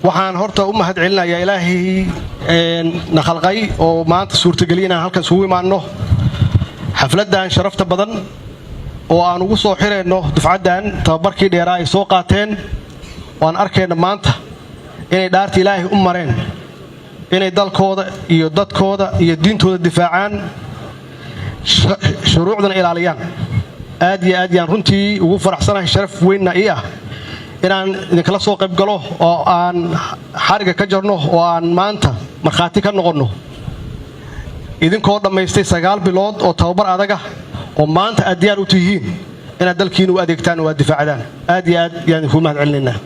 waxaan horta u mahad celinayaa ilaahay na khalqay oo maanta suurtageliyay inaan halkan isugu imaanno xafladan sharafta badan oo aan ugu soo xireyno dufcadan tababarkii dheeraa ay soo qaateen waan arkayna maanta inay dhaarta ilaahay u mareen inay dalkooda iyo dadkooda iyo diintooda difaacaan shuruucdana ilaaliyaan aad iyo aad yaan runtii ugu faraxsanahay sharaf weynna ii ah inaan idinkala soo qayb galo oo aan xariga ka jarno oo aan maanta markhaati ka noqonno idinkoo dhammaystay 9 bilood oo tababar adag ah oo maanta aad diyaar u tihiin inaad dalkiina u adeegtaan oo aad difaacdaan aad iyo aad yaan idinku mahad celinaynaa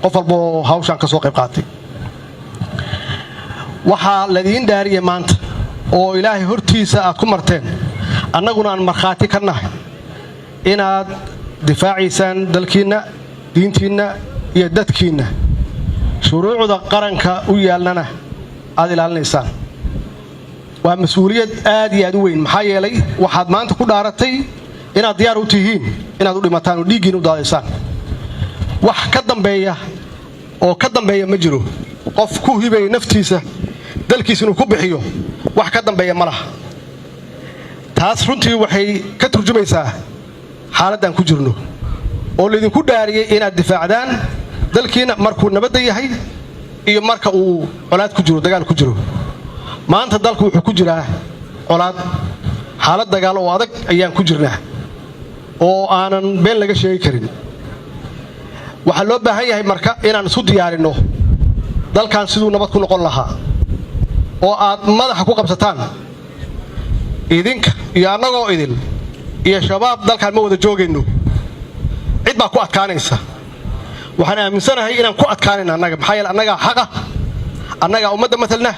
qof walba oo hawshan ka soo qayb qaatay waxaa ladiin dhaariyay maanta oo ilaahay hortiisa aad ku marteen annaguna aan markhaati ka nahay inaad difaacaysaan dalkiina diintiina iyo dadkiina shuruucda qaranka u yaalnana aad ilaalinaysaan waa mas'uuliyad aad iyo aad u weyn maxaa yeelay waxaad maanta ku dhaaratay inaad diyaar u tihiin inaad u dhimataan oo dhiiggiina u daadaysaan wax ka dambeeya ma jiro qof ku hibay naftiisa dalkiisa inuu ku bixiyo wax ka dambeeya ma laha taas runtii waxay ka turjumaysaa xaaladdan ku jirno oo laydinku dhaariyay inaad difaacdaan dalkiina markuu nabadda yahay iyo marka uu colaad ku jiro dagaal ku jiro maanta dalku wuxuu ku jiraa colaad xaalad dagaal oo adag ayaan ku jirnaa oo aanan been laga sheegi karin waxaa loo baahan yahay marka inaan isu diyaarinno dalkan siduu nabad ku noqon lahaa oo aad madaxa ku qabsataan idinka iyo annagoo idin iyo shabaab dalkan ma wada joogayno cid baa ku adkaanaysa waxaan aaminsanahay inaan ku adkaanayna annaga maxaa yeelay annagaa xaqa annagaa ummadda matalna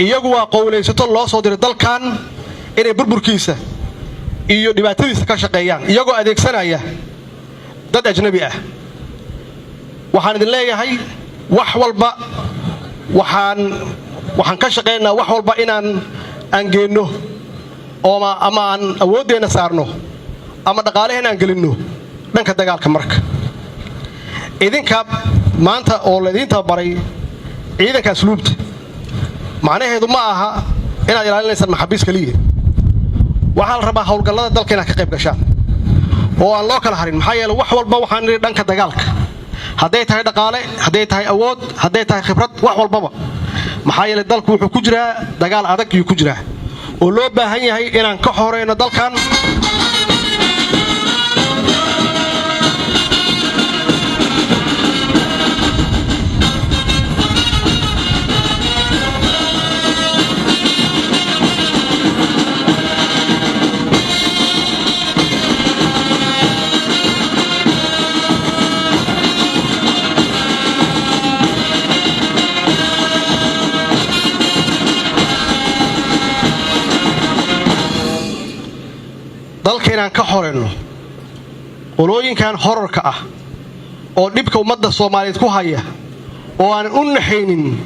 iyagu waa qowlaysato loo soo diray dalkan inay burburkiisa iyo dhibaatadiisa ka shaqeeyaan iyagoo adeegsanaya dad ajnabi ah waxaan idin leeyahay wax walba waxaan ka shaqeynaynaa wax walba inaan geenno ama aan awooddeena saarno ama dhaqaaleheen aan gelinno dhanka dagaalka marka idinka maanta oo laydin tababaray ciidanka asluubta macnaheedu ma aha inaad ilaalinaysaan maxaabiis kaliya waxaa la rabaa howlgallada dalka inaad ka qayb gashaan oo aan loo kala harin maxaa yeelay wax walba waxaan nidhi dhanka dagaalka hadday tahay dhaqaale hadday tahay awood hadday tahay khibrad wax walbaba maxaa yeelay dalku wuxuu ku jiraa dagaal adag ayuu ku jiraa oo loo baahan yahay inaan ka horeyno dalkan inaan ka horeyno qolooyinkan horarka ah oo dhibka ummadda Soomaaliyeed ku haya oo aan u naxaynin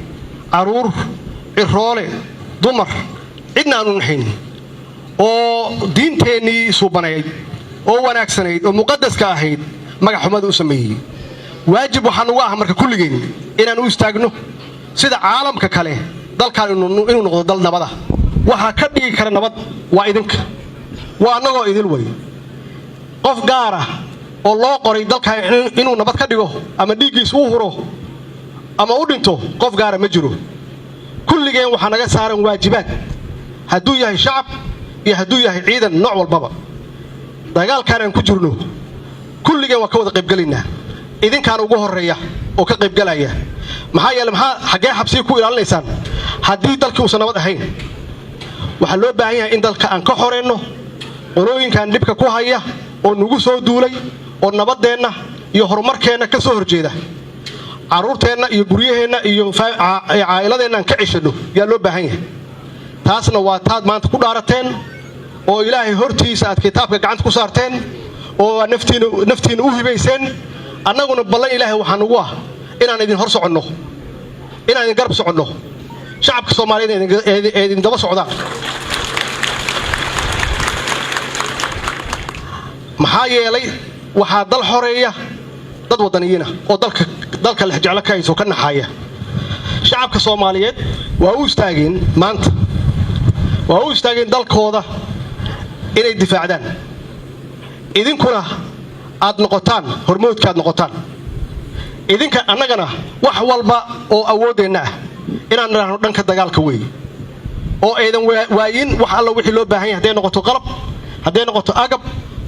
caruur iroole dumar cidna aan u naxaynin oo diinteenii suubanayd oo wanaagsanayd oo muqaddaska ahayd magac xumada u sameeyay waajib waxaan ugu ah marka kulligeen inaan u istaagno sida caalamka kale dalkan inuu noqdo dal nabada waxa ka dhigi kara nabad waa idinka waa annagoo idil way qof gaar ah oo loo qoray dalka inuu nabad ka dhigo ama dhiiggiisa u huro ama u dhinto qof gaar ah ma jiro kulligeen waxa naga saaran waajibaad hadduu yahay shacab iyo hadduu yahay ciidan nooc walbaba dagaalkan aan ku jirno kulligeen waa ka wada qaybgalaynaa idinkaan ugu horeeya oo ka qaybgalaya maxaa yeelay xagee xabsiga ku ilaalinaysaan haddii dalkii uusan nabad ahayn waxaa loo baahan yahay in dalka aan ka horeyno qolooyinkan dhibka ku haya oo nagu soo duulay oo nabadeenna iyo horumarkeenna ka soo horjeeda caruurteenna iyo guryaheenna iyo caa'iladeenna aan ka ceshano yaa loo baahan yahay taasna waa taad maanta ku dhaarateen oo ilaahay hortiisa aad kitaabka gacanta ku saarteen oo naftiina u hibayseen annaguna ballan ilaahay waxaan ugu ah inaan idin hor soconno inaan idin garab soconno shacabka Soomaaliyeed ee idin daba socdaan maxaa yeelay waxaa dal xoreeya dad wadaniyiina oo dalka la jecel ka hayso ka naxaya shacabka Soomaaliyeed waa u istaageen maanta waa u istaageen dalkooda inay difaacdaan idinkuna aad noqotaan hormoodka aad noqotaan idinka annagana wax walba oo awoodeena ah inaan raahno dhanka dagaalka weey oo aydan waayin wax alla wixii loo baahan yahay haday noqoto qalab haday noqoto agab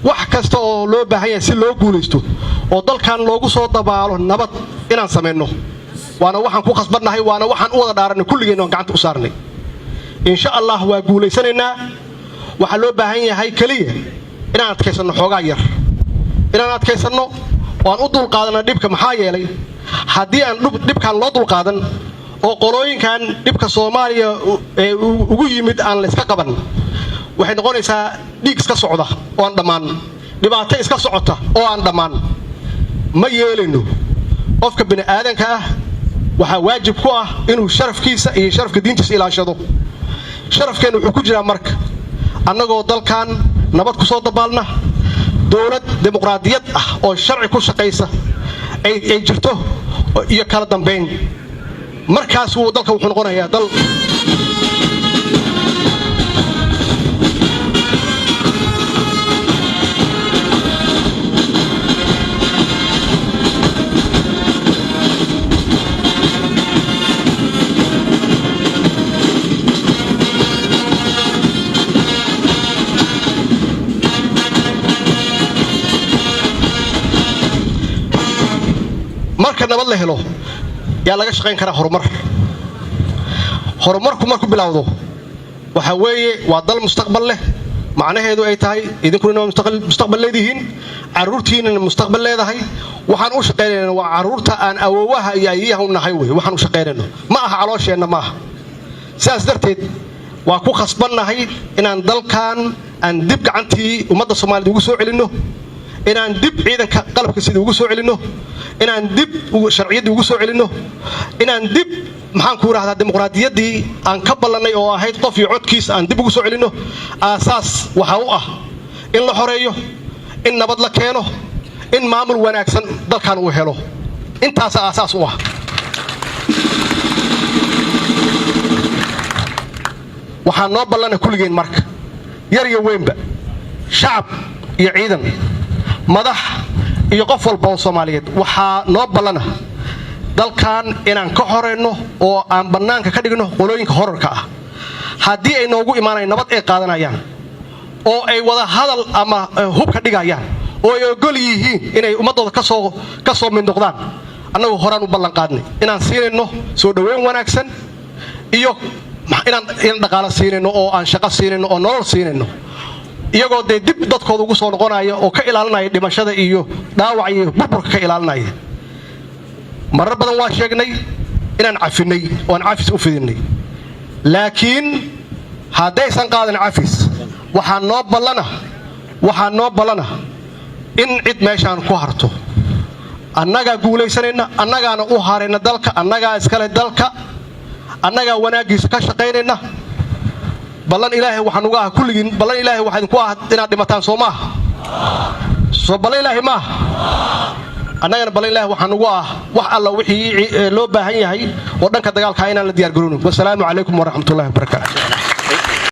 wax kasta oo loo baahan yahay si loo guuleysto oo dalkan loogu soo dabaalo nabad inaan sameeyno waana waxaan ku qasbanahay waana waxaan u wada dhaaranay kulligeen oo gacanta u saarnay insha Allah waa guuleysanayna waxa loo baahan yahay kaliya inaan adkaysano xoogaa yar inaan adkaysano waan u dul qaadana dibka maxaa yeelay hadii aan dibkan loo dul qaadan oo qolooyinkan dibka Soomaaliya ugu yimid aan la iska qaban waxay noqonaysaa dhiig iska socda oo aan dhamaan dhibaato iska socota oo aan dhamaan ma yeelino qofka bini aadanka ah waxa waajib ku ah inuu sharafkiisa iyo sharafka diintiisa ilaashado sharafkeenu wuxuu ku jiraa marka annagoo dalkan nabad ku soo dabaalna dawlad dimuqraadiyad ah oo sharci ku shaqeysa ay jirto iyo kala dambeyn markaas uu dalka wuxuu noqonayaa dal marka nabad la helo yaa laga shaqeyn karaa horumarku markuu bilowdo waxa weeye waa dal mustaqbal leh macnaheedu ay tahay idinkuna mustaqbal leedihiin caruurtiina mustaqbal leedahay waxaan u shaqeynayna waa caruurta aan awoowaha iyo ayaha u nahay weey waxaan u shaqeynayno ma aha caloosheenna ma aha sidaas darteed waa ku khasbannahay inaan dalkan aan dib gacantii ummadda Soomaaliyeed ugu soo celinno inaan dib ciidanka qalabka sidii ugu soo celinno inaan dib sharciyadii ugu soo celinno inaan dib maxaan ku raahdaa dimuqraadiyadii aan ka ballanay oo ahayd qof iyo codkiisa aan dib ugu soo celinno aasaas waxa u ah in la xoreeyo in nabad la keeno in maamul wanaagsan dalkan uu helo intaas aasaas u ah waxaan noo ballanay kulligeen marka yar iyo weynba shacab iyo ciidan madax iyo qof walba oo Soomaaliyeed waxa noo ballana dalkan inaan ka horeyno oo aan banaanka ka dhigno qolooyinka horarka ah hadii ay noogu imaanay nabad ay qaadanayaan oo ay wada hadal ama hub ka dhigayaan oo ay ogol yihiin inay ummadooda ka soo mid noqdaan annagu horaan u ballan qaadnay inaan siinayno soo dhaweyn wanaagsan iyo inaan dhaqaale siinayno oo aan shaqo siinayno oo nolol siinayno iyagoo dib dadkooda ugu soo noqonaya oo ka ilaalinaya dhimashada iyo dhaawac iyo burburka ka ilaalinaya marar badan waa sheegnay inaan cafinay oo aan cafis u fidinay laakiin haddaysan qaadan cafis waxaa noo ballana in cid meeshaan ku harto annagaa guulaysanayna annagaana u harayna dalka annagaa iskale dalka annagaa wanaagiisa ka shaqaynayna ballan ilaahay waxaan uga ah kulligiin ballan ilaahay waxa idinku ah inaad dhimataan Soomaa soo ballan ilaahay ma annagana ballan ilaahay waxaan uga ah wax alla wixii loo baahan yahay oo dhanka dagaalka inaan la diyaar garoono wassalaamu calaykum wa rahmatullaahi wa barakaatuh